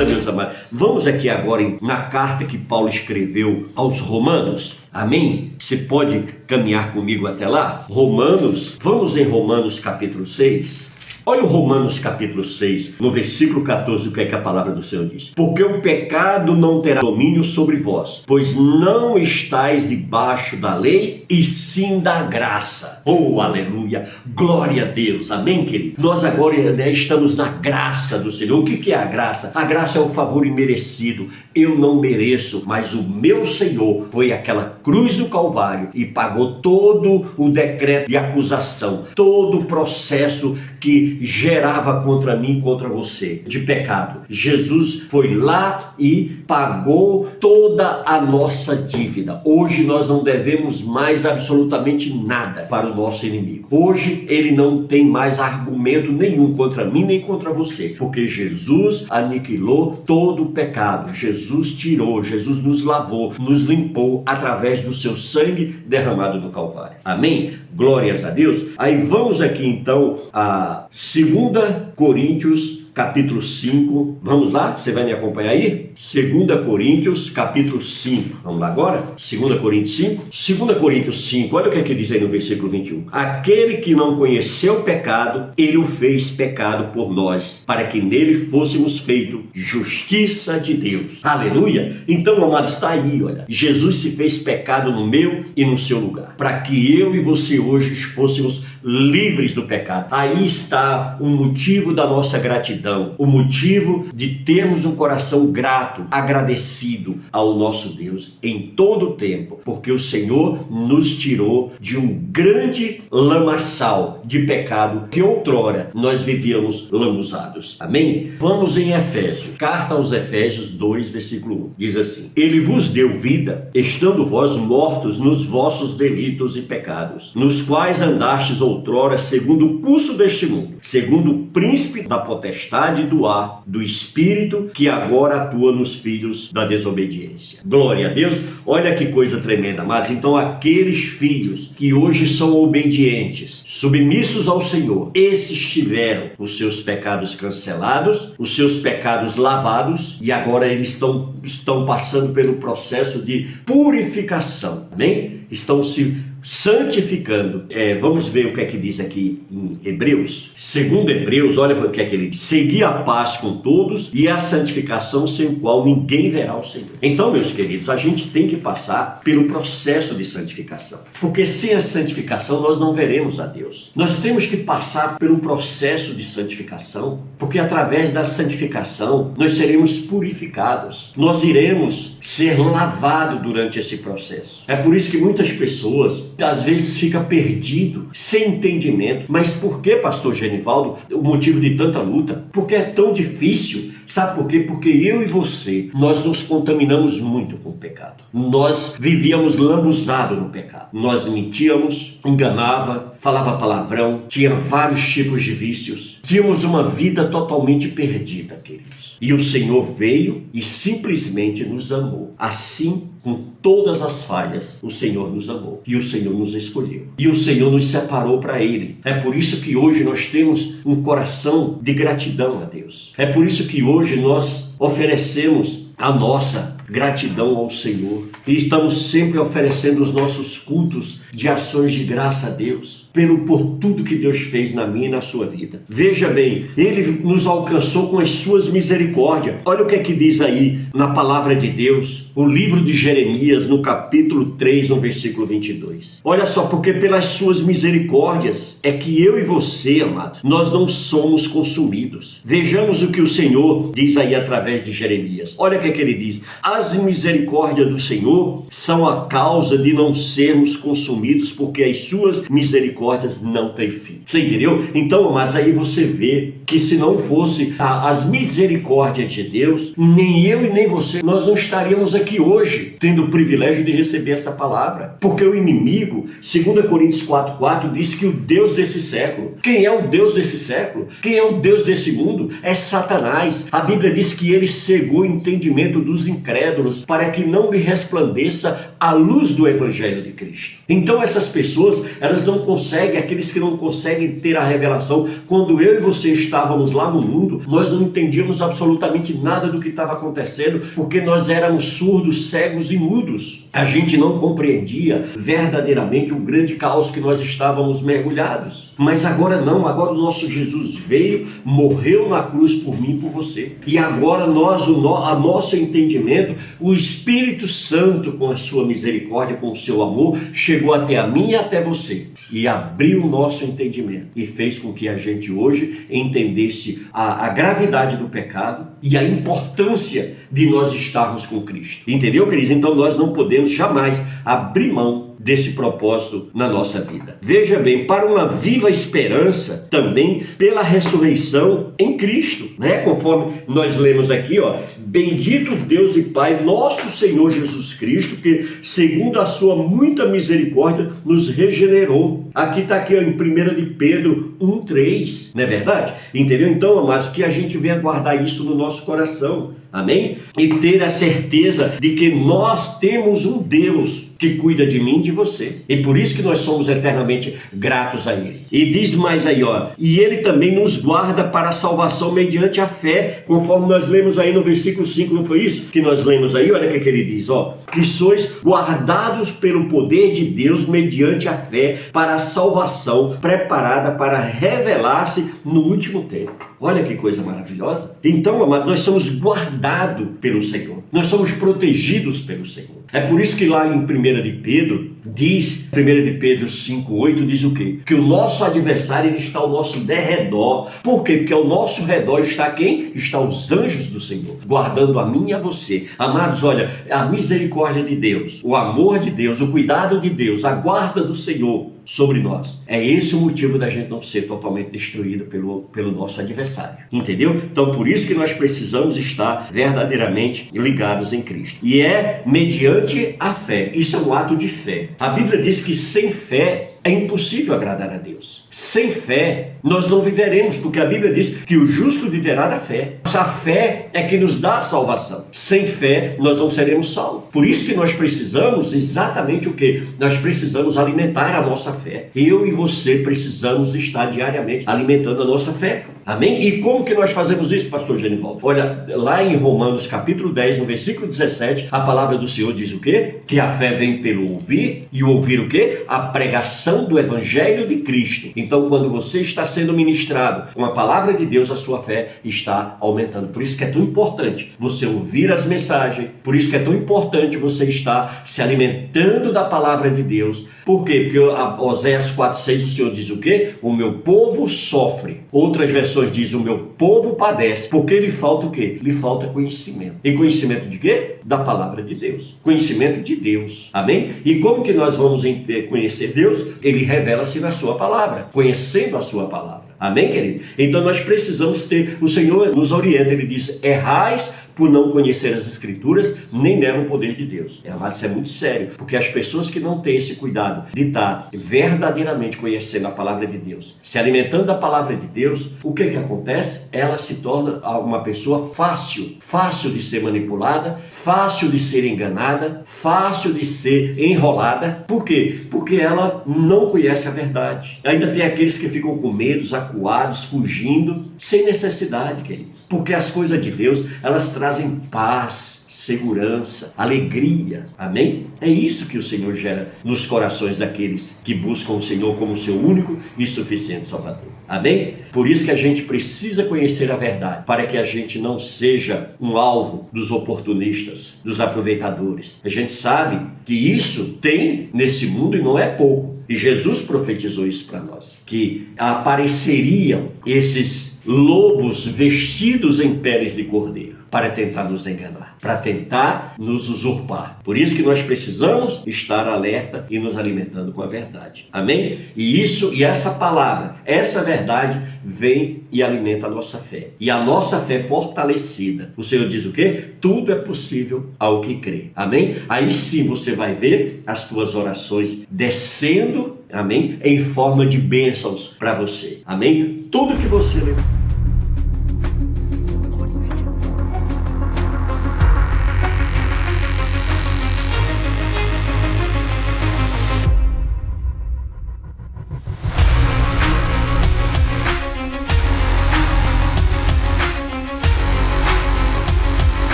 Bacana, meus amados. Vamos aqui agora na carta que Paulo escreveu aos Romanos. Amém? Você pode caminhar comigo até lá? Romanos, vamos em Romanos capítulo 6. Olha o Romanos capítulo 6, no versículo 14, o que é que a palavra do Senhor diz. Porque o pecado não terá domínio sobre vós, pois não estáis debaixo da lei, e sim da graça. Oh, aleluia! Glória a Deus! Amém, querido? Nós agora estamos na graça do Senhor. O que é a graça? A graça é um favor imerecido. Eu não mereço, mas o meu Senhor foi aquela cruz do Calvário e pagou todo o decreto de acusação, todo o processo que gerava contra mim e contra você de pecado. Jesus foi lá e pagou toda a nossa dívida. Hoje nós não devemos mais absolutamente nada para o nosso inimigo. Hoje ele não tem mais argumento nenhum contra mim nem contra você, porque Jesus aniquilou todo o pecado. Jesus tirou, Jesus nos lavou, nos limpou através do seu sangue derramado no Calvário. Amém? Glórias a Deus. Aí vamos aqui então a 2 Coríntios capítulo 5, vamos lá? Você vai me acompanhar aí? 2 Coríntios capítulo 5, vamos lá agora? 2 Coríntios 5? 2 Coríntios 5, olha o que é que diz aí no versículo 21. Aquele que não conheceu o pecado, ele o fez pecado por nós, para que nele fôssemos feitos justiça de Deus. Aleluia! Então, amados, está aí, olha. Jesus se fez pecado no meu e no seu lugar, para que eu e você hoje fôssemos livres do pecado. Aí está o motivo da nossa gratidão, o motivo de termos um coração grato, agradecido ao nosso Deus em todo o tempo, porque o Senhor nos tirou de um grande lamaçal de pecado que outrora nós vivíamos lamuzados. Amém? Vamos em Efésios, carta aos Efésios 2, versículo 1, diz assim: Ele vos deu vida, estando vós mortos nos vossos delitos e pecados, nos quais andastes outrora segundo o curso deste mundo, segundo o príncipe da potestade do ar, do espírito que agora atua nos filhos da desobediência. Glória a Deus. Olha que coisa tremenda. Mas então aqueles filhos que hoje são obedientes, submissos ao Senhor, esses tiveram os seus pecados cancelados, os seus pecados lavados, e agora eles estão passando pelo processo de purificação. Amém? Estão se santificando. Vamos ver o que é que diz aqui em Hebreus. Segundo Hebreus, olha o que é que ele diz: segui a paz com todos e a santificação, sem o qual ninguém verá o Senhor. Então, meus queridos, a gente tem que passar pelo processo de santificação, porque sem a santificação nós não veremos a Deus. Nós temos que passar pelo processo de santificação, porque através da santificação nós seremos purificados, nós iremos ser lavados durante esse processo. É por isso que muitas pessoas às vezes fica perdido, sem entendimento. Mas por que, pastor Genivaldo, o motivo de tanta luta? Porque é tão difícil. Sabe por quê? Porque eu e você, nós nos contaminamos muito com o pecado. Nós vivíamos lambuzados no pecado. Nós mentíamos, enganava, falava palavrão, tinha vários tipos de vícios. Tínhamos uma vida totalmente perdida, queridos. E o Senhor veio e simplesmente nos amou. Assim, com todas as falhas, o Senhor nos amou. E o Senhor nos escolheu. E o Senhor nos separou para Ele. É por isso que hoje nós temos um coração de gratidão a Deus. É por isso que hoje nós oferecemos a nossa gratidão ao Senhor. E estamos sempre oferecendo os nossos cultos de ações de graça a Deus, por tudo que Deus fez na minha e na sua vida. Veja bem, Ele nos alcançou com as suas misericórdias. Olha o que é que diz aí na palavra de Deus, o livro de Jeremias, no capítulo 3, no versículo 22. Olha só, porque pelas suas misericórdias é que eu e você, amado, nós não somos consumidos. Vejamos o que o Senhor diz aí através de Jeremias. Olha o que é que ele diz: as misericórdias do Senhor são a causa de não sermos consumidos, porque as suas misericórdias não têm fim. Você entendeu? Então, mas aí você vê que se não fosse as misericórdias de Deus, nem eu e nem você, nós não estaríamos aqui hoje tendo o privilégio de receber essa palavra. Porque o inimigo, 2 Coríntios 4,4, diz que o Deus desse século, quem é o Deus desse século? Quem é o Deus desse mundo? É Satanás. A Bíblia diz que ele cegou o entendimento dos incrédulos. incrédulos, para que não lhe resplandeça a luz do Evangelho de Cristo. Então essas pessoas, elas não conseguem, aqueles que não conseguem ter a revelação. Quando eu e você estávamos lá no mundo, nós não entendíamos absolutamente nada do que estava acontecendo, porque nós éramos surdos, cegos e mudos. A gente não compreendia verdadeiramente o grande caos que nós estávamos mergulhados. Mas agora não, agora o nosso Jesus veio, morreu na cruz por mim e por você. E agora nós, a nosso entendimento, o Espírito Santo, com a sua misericórdia, com o seu amor, chegou até a mim e até você. E abriu o nosso entendimento. E fez com que a gente hoje entendesse a gravidade do pecado e a importância de nós estarmos com Cristo. Entendeu, queridos? Então nós não podemos jamais abrir mão desse propósito na nossa vida. Veja bem, para uma viva esperança também pela ressurreição em Cristo, né? Conforme nós lemos aqui, bendito Deus e Pai, nosso Senhor Jesus Cristo, que segundo a sua muita misericórdia nos regenerou. Aqui está aqui em 1 de Pedro 1:3, não é verdade? Entendeu? Então, amados, que a gente venha guardar isso no nosso coração, amém? E ter a certeza de que nós temos um Deus que cuida de mim e de você. E por isso que nós somos eternamente gratos a Ele. E diz mais aí, e Ele também nos guarda para a salvação mediante a fé, conforme nós lemos aí no versículo 5, não foi isso? Que nós lemos aí, olha o que ele diz, que sois guardados pelo poder de Deus mediante a fé para a salvação preparada para revelar-se no último tempo. Olha que coisa maravilhosa. Então, amados, nós somos guardados pelo Senhor. Nós somos protegidos pelo Senhor. É por isso que lá em 1 de Pedro, diz, 1 de Pedro 5:8, diz o quê? Que o nosso adversário ele está ao nosso derredor. Por quê? Porque ao nosso redor está quem? Está os anjos do Senhor, guardando a mim e a você. Amados, olha, a misericórdia de Deus, o amor de Deus, o cuidado de Deus, a guarda do Senhor sobre nós. É esse o motivo da gente não ser totalmente destruído pelo nosso adversário. Entendeu? Então por isso que nós precisamos estar verdadeiramente ligados em Cristo. E é mediante a fé. Isso é um ato de fé. A Bíblia diz que sem fé é impossível agradar a Deus. Sem fé, nós não viveremos, porque a Bíblia diz que o justo viverá da fé. A fé é que nos dá a salvação. Sem fé, nós não seremos salvos. Por isso que nós precisamos exatamente o quê? Nós precisamos alimentar a nossa fé. Eu e você precisamos estar diariamente alimentando a nossa fé. Amém? E como que nós fazemos isso, pastor Genivaldo? Olha, lá em Romanos capítulo 10, no versículo 17, a palavra do Senhor diz o quê? Que a fé vem pelo ouvir, e o ouvir o quê? A pregação do Evangelho de Cristo. Então, quando você está sendo ministrado com a palavra de Deus, a sua fé está aumentando. Por isso que é tão importante você ouvir as mensagens, por isso que é tão importante você estar se alimentando da palavra de Deus. Por quê? Porque Oséias 4:6 o Senhor diz o quê? O meu povo sofre. Outras versões dizem o meu povo padece. Porque lhe falta o quê? Lhe falta conhecimento. E conhecimento de quê? Da palavra de Deus. Conhecimento de Deus. Amém? E como que nós vamos conhecer Deus? Ele revela-se na sua palavra. Conhecendo a sua palavra. Amém, querido? Então nós precisamos ter, o Senhor nos orienta, Ele diz, errais por não conhecer as Escrituras, nem negam o poder de Deus. Amado, isso é muito sério, porque as pessoas que não têm esse cuidado de estar verdadeiramente conhecendo a palavra de Deus, se alimentando da palavra de Deus, o que acontece? Ela se torna uma pessoa fácil de ser manipulada, fácil de ser enganada, fácil de ser enrolada. Por quê? Porque ela não conhece a verdade. Ainda tem aqueles que ficam com medos, acuados, fugindo, sem necessidade, queridos. Porque as coisas de Deus, elas trazem paz, segurança, alegria. Amém? É isso que o Senhor gera nos corações daqueles que buscam o Senhor como seu único e suficiente Salvador. Amém? Por isso que a gente precisa conhecer a verdade, para que a gente não seja um alvo dos oportunistas, dos aproveitadores. A gente sabe que isso tem nesse mundo e não é pouco. E Jesus profetizou isso para nós, que apareceriam esses lobos vestidos em peles de cordeiro para tentar nos enganar, para tentar nos usurpar. Por isso que nós precisamos estar alerta e nos alimentando com a verdade. Amém? E essa palavra, essa verdade vem e alimenta a nossa fé. E a nossa fé fortalecida. O Senhor diz o quê? Tudo é possível ao que crê. Amém? Aí sim você vai ver as tuas orações descendo, amém? Em forma de bênçãos para você. Amém? Tudo que você